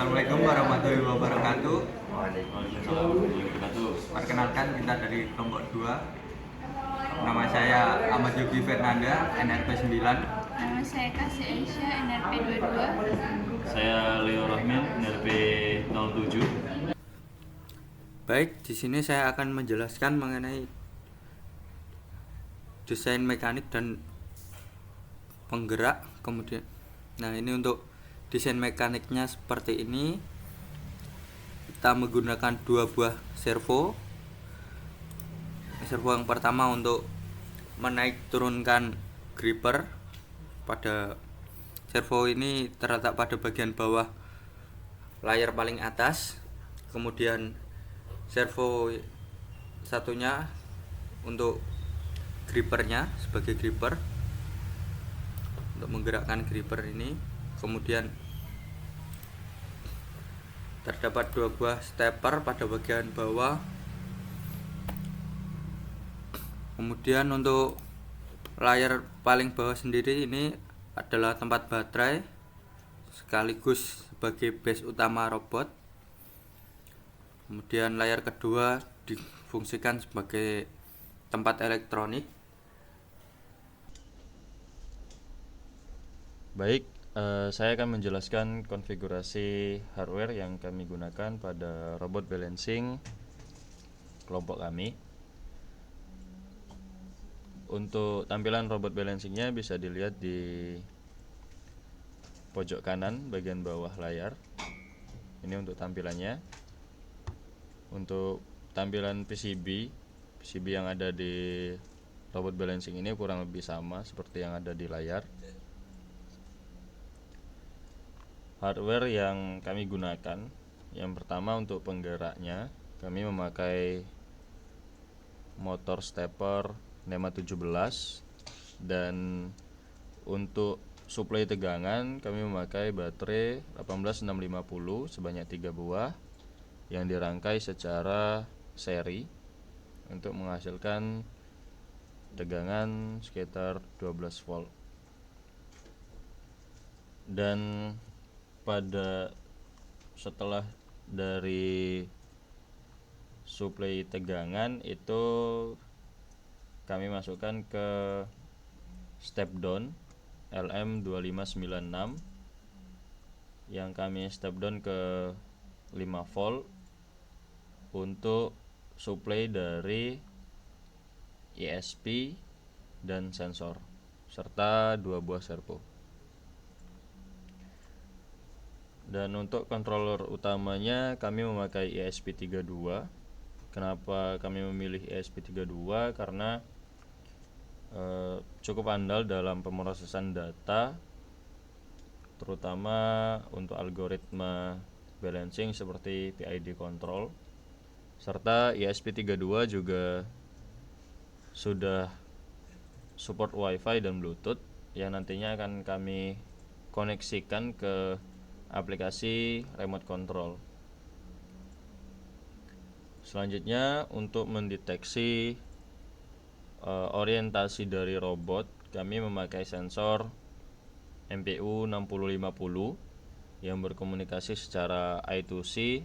Assalamualaikum warahmatullahi wabarakatuh. Waalaikumsalam warahmatullahi wabarakatuh. Perkenalkan, kita dari kelompok 2. Nama saya Ahmad Yogi Fernanda, NRP 9. Nama saya Kasih Aisyah, NRP 22. Saya Leo Rahmin, NRP 07. Baik, di sini saya akan menjelaskan mengenai desain mekanik dan penggerak. Kemudian, ini untuk desain mekaniknya seperti ini. Kita menggunakan 2 buah servo. Servo yang pertama untuk menaik turunkan gripper. Pada servo ini terletak pada bagian bawah layar paling atas. Kemudian servo satunya untuk grippernya, sebagai gripper untuk menggerakkan gripper ini. Kemudian terdapat 2 buah stepper pada bagian bawah. Kemudian untuk layar paling bawah sendiri ini adalah tempat baterai sekaligus sebagai base utama robot. Kemudian layar kedua difungsikan sebagai tempat elektronik. Baik, saya akan menjelaskan konfigurasi hardware yang kami gunakan pada robot balancing kelompok kami. Untuk tampilan robot balancingnya bisa dilihat di pojok kanan bagian bawah layar. Ini untuk tampilannya. Untuk tampilan PCB yang ada di robot balancing ini kurang lebih sama seperti yang ada di layar. Hardware yang kami gunakan, yang pertama untuk penggeraknya, kami memakai motor stepper NEMA 17, dan untuk suplai tegangan kami memakai baterai 18650 sebanyak 3 buah yang dirangkai secara seri untuk menghasilkan tegangan sekitar 12 volt. Dan setelah dari suplai tegangan itu kami masukkan ke step down LM2596 yang kami step down ke 5 volt untuk suplai dari ESP dan sensor serta 2 buah servo. Dan untuk controller utamanya kami memakai ESP32. Kenapa kami memilih ESP32? Karena cukup andal dalam pemrosesan data, terutama untuk algoritma balancing seperti PID control. Serta ESP32 juga sudah support Wi-Fi dan Bluetooth yang nantinya akan kami koneksikan ke aplikasi remote control. Selanjutnya, untuk mendeteksi orientasi dari robot, kami memakai sensor MPU 6050 yang berkomunikasi secara I2C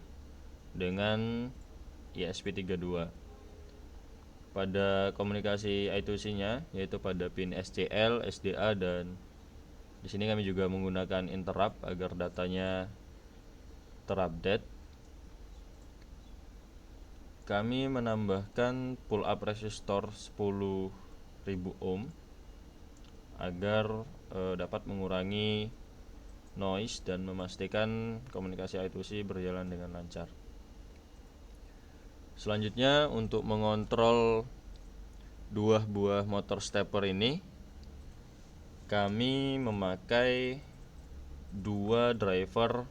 dengan ESP32. Pada komunikasi I2C-nya yaitu pada pin SCL, SDA, dan di sini kami juga menggunakan interrupt agar datanya terupdate. Kami menambahkan pull up resistor 10.000 ohm agar dapat mengurangi noise dan memastikan komunikasi I2C berjalan dengan lancar. Selanjutnya, untuk mengontrol 2 buah motor stepper ini, kami memakai 2 driver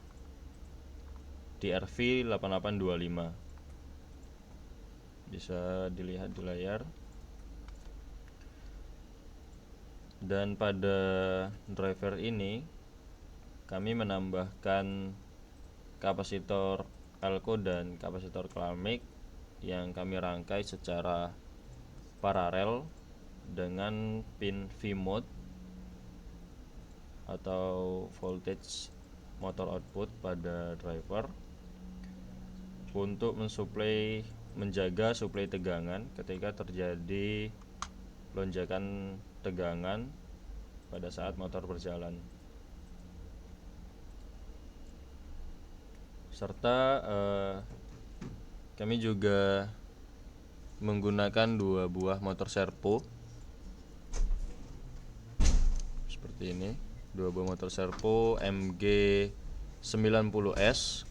DRV 8825. Bisa dilihat di layar. Dan pada driver ini kami menambahkan kapasitor Elco dan kapasitor Clamic yang kami rangkai secara paralel dengan pin V mode atau voltage motor output pada driver untuk menjaga suplai tegangan ketika terjadi lonjakan tegangan pada saat motor berjalan. Serta kami juga menggunakan 2 buah motor servo seperti ini, 2 buah motor servo MG90S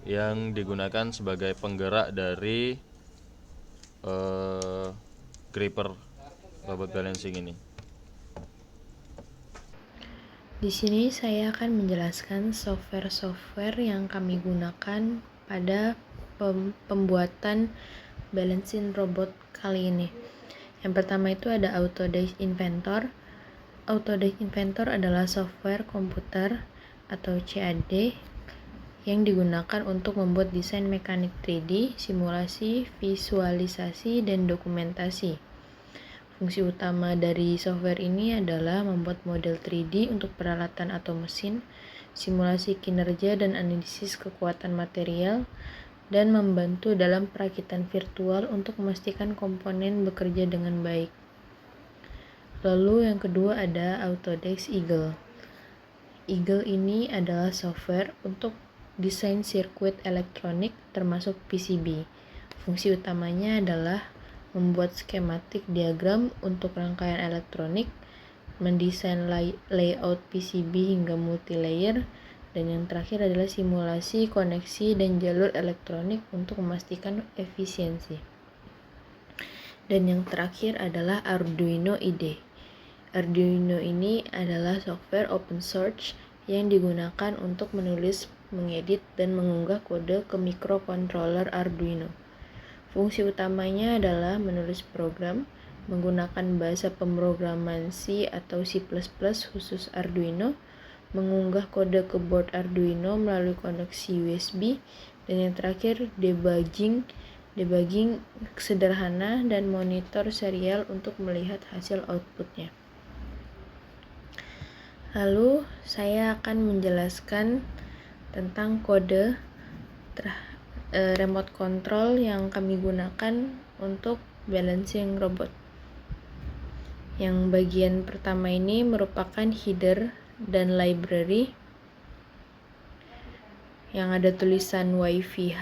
yang digunakan sebagai penggerak dari gripper robot balancing ini. Di sini saya akan menjelaskan software-software yang kami gunakan pada pembuatan balancing robot kali ini. Yang pertama itu ada Autodesk Inventor. Autodesk Inventor adalah software komputer atau CAD yang digunakan untuk membuat desain mekanik 3D, simulasi, visualisasi, dan dokumentasi. Fungsi utama dari software ini adalah membuat model 3D untuk peralatan atau mesin, simulasi kinerja dan analisis kekuatan material, dan membantu dalam perakitan virtual untuk memastikan komponen bekerja dengan baik. Lalu yang kedua ada Autodesk Eagle. Eagle ini adalah software untuk desain sirkuit elektronik termasuk PCB. Fungsi utamanya adalah membuat skematik diagram untuk rangkaian elektronik, mendesain layout PCB hingga multilayer, dan yang terakhir adalah simulasi koneksi dan jalur elektronik untuk memastikan efisiensi. Dan yang terakhir adalah Arduino IDE. Arduino ini adalah software open source yang digunakan untuk menulis, mengedit, dan mengunggah kode ke microcontroller Arduino. Fungsi utamanya adalah menulis program menggunakan bahasa pemrograman C atau C++ khusus Arduino, mengunggah kode ke board Arduino melalui koneksi USB, dan yang terakhir debugging sederhana dan monitor serial untuk melihat hasil outputnya. Lalu saya akan menjelaskan tentang kode remote control yang kami gunakan untuk balancing robot. Yang bagian pertama ini merupakan header dan library yang ada tulisan Wi-Fi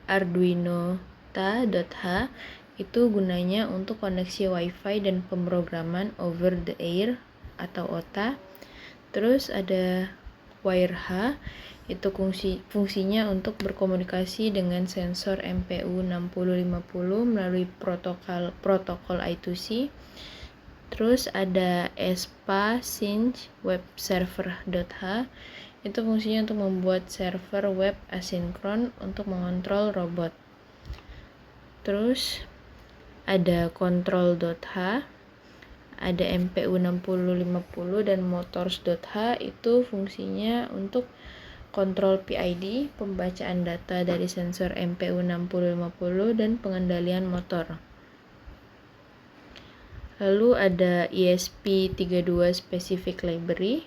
Arduino ta.h. Itu gunanya untuk koneksi Wi-Fi dan pemrograman over the air atau OTA. Terus ada wire H, itu fungsinya untuk berkomunikasi dengan sensor MPU 6050 melalui protokol I2C. Terus ada ESPA Sync Web Server.h, itu fungsinya untuk membuat server web asinkron untuk mengontrol robot. Terus ada Control.h, ada MPU 6050 dan Motors.h, itu fungsinya untuk kontrol PID, pembacaan data dari sensor MPU 6050 dan pengendalian motor. Lalu ada ESP32 Specific Library,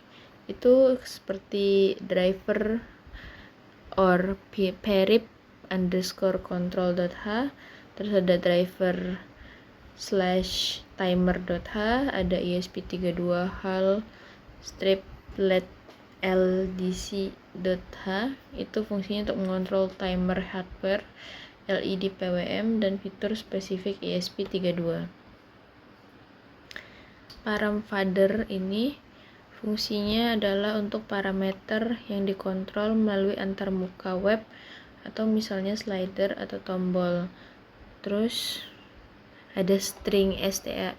itu seperti driver or perip_control.h, terus ada driver /timer.h, ada ESP32 HAL strip LED LDC.h, itu fungsinya untuk mengontrol timer hardware, LED PWM, dan fitur spesifik ESP32. Param_fader ini fungsinya adalah untuk parameter yang dikontrol melalui antarmuka web atau misalnya slider atau tombol. Terus ada string STA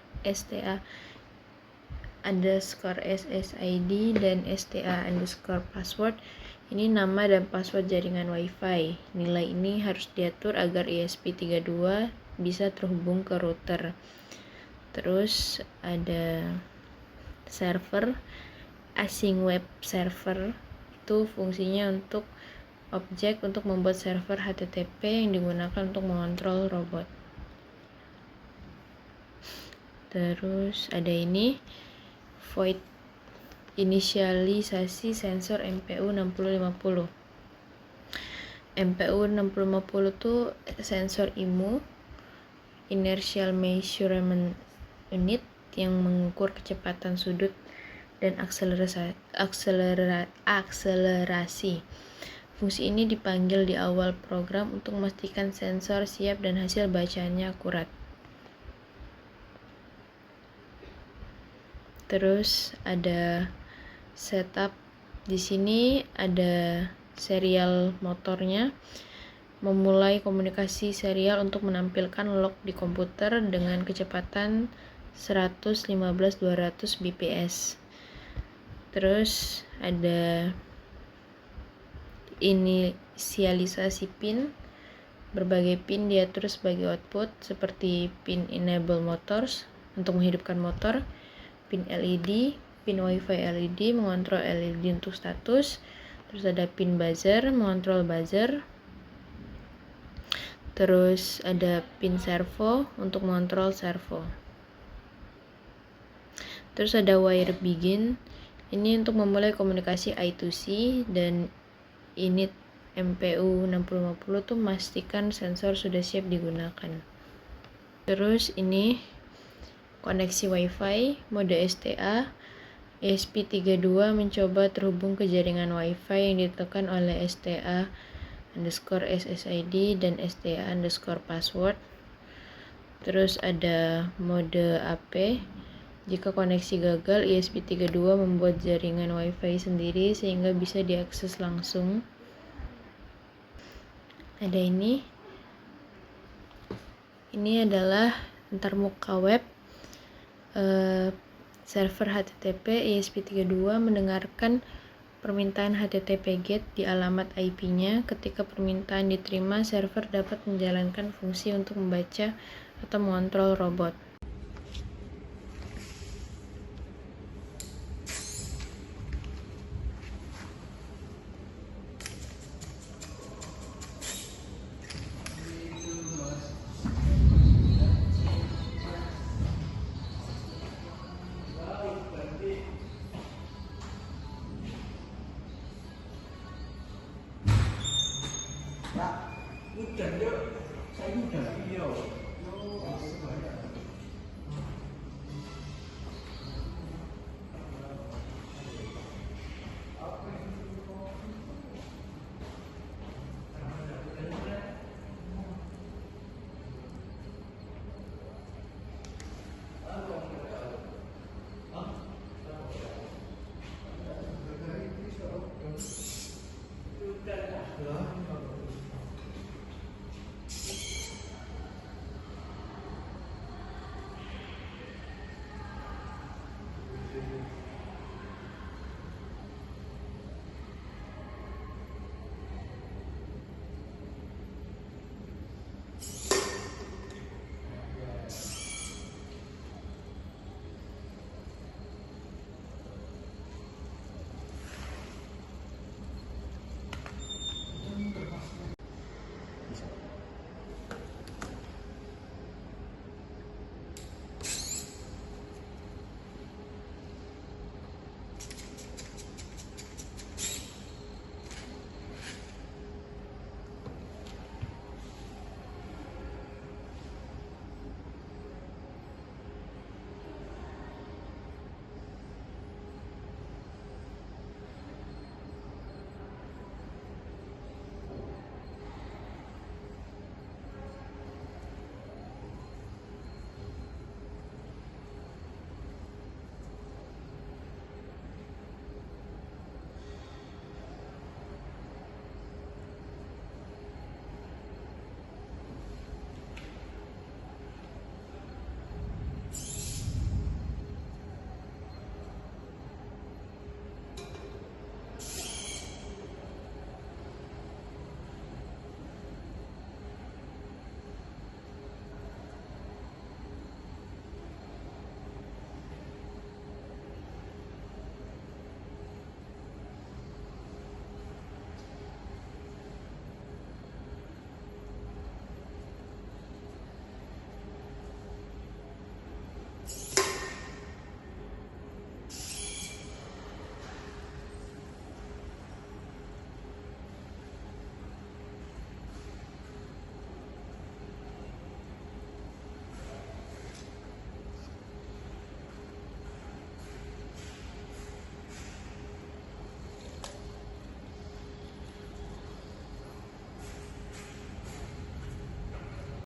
underscore SSID dan STA underscore password. Ini nama dan password jaringan Wi-Fi. Nilai ini harus diatur agar ESP32 bisa terhubung ke router. Terus ada server async web server, itu fungsinya untuk objek untuk membuat server HTTP yang digunakan untuk mengontrol robot. Terus ada ini void inisialisasi sensor MPU 6050. MPU 6050 tuh sensor IMU, Inertial Measurement Unit, yang mengukur kecepatan sudut dan akselerasi. Fungsi ini dipanggil di awal program untuk memastikan sensor siap dan hasil bacaannya akurat. Terus ada setup. Di sini ada serial motornya. Memulai komunikasi serial untuk menampilkan log di komputer dengan kecepatan 115-200 bps. Terus ada inisialisasi pin. Berbagai pin diatur sebagai output, seperti pin enable motors untuk menghidupkan motor, pin LED, pin WiFi LED mengontrol LED untuk status. Terus ada pin buzzer mengontrol buzzer. Terus ada pin servo untuk mengontrol servo. Terus ada wire begin, ini untuk memulai komunikasi I2C, dan init MPU 6050 tuh memastikan sensor sudah siap digunakan. Terus ini koneksi WiFi mode STA. ESP32 mencoba terhubung ke jaringan WiFi yang ditekan oleh STA_SSID dan STA_password. Terus ada mode AP. Jika koneksi gagal, ESP32 membuat jaringan WiFi sendiri sehingga bisa diakses langsung. Ada ini adalah antarmuka web. Server HTTP ESP32 mendengarkan permintaan HTTP GET di alamat IP-nya. Ketika permintaan diterima, server dapat menjalankan fungsi untuk membaca atau mengontrol robot.